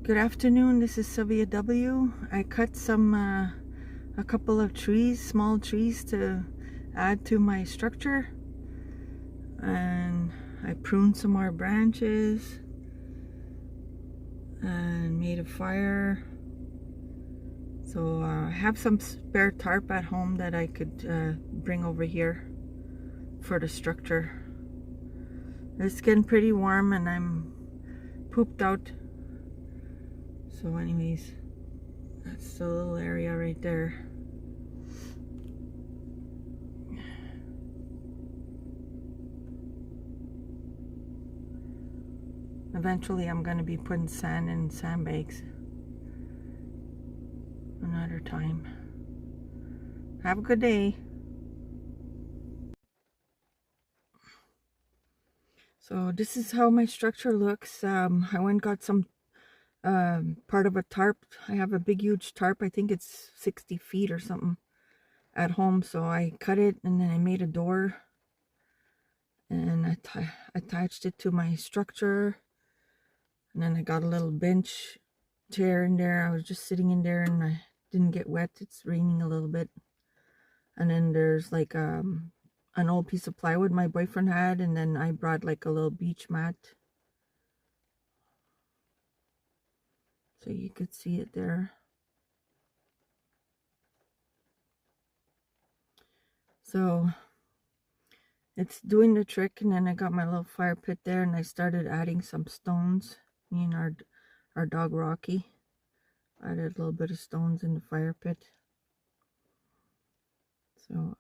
Good afternoon, this is Sylvia W. I cut a couple of trees, small trees, to add to my structure, and I pruned some more branches and made a fire. So I have some spare tarp at home that I could bring over here for the structure. It's getting pretty warm and I'm pooped out. So anyways, that's the little area right there. Eventually I'm going to be putting sand in sandbags another time. Have a good day. So this is how my structure looks. I went and got some part of a tarp. I have a big huge tarp. I think it's 60 feet or something at home. So I cut it and then I made a door and I attached it to my structure. And then I got a little bench chair in there. I was just sitting in there and I didn't get wet. It's raining a little bit. And then there's like an old piece of plywood my boyfriend had, and then I brought like a little beach mat. So you could see it there. So it's doing the trick. And then I got my little fire pit there and I started adding some stones. Me and our dog Rocky added a little bit of stones in the fire pit. So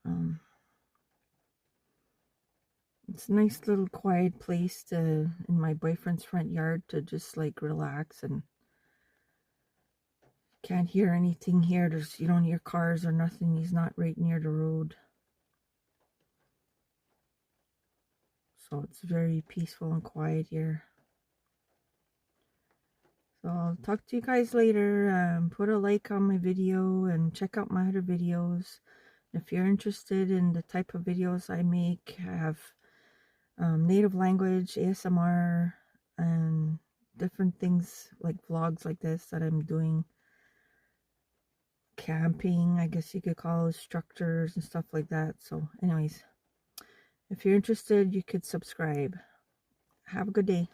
it's a nice little quiet place in my boyfriend's front yard to just like relax, and can't hear anything here. You don't hear cars or nothing. He's not right near the road. So it's very peaceful and quiet here. So I'll talk to you guys later. Put a like on my video and check out my other videos. If you're interested in the type of videos I make, I have native language, ASMR, and different things like vlogs like this that I'm doing. Camping, I guess you could call it, structures and stuff like that. So anyways, if you're interested, you could subscribe. Have a good day.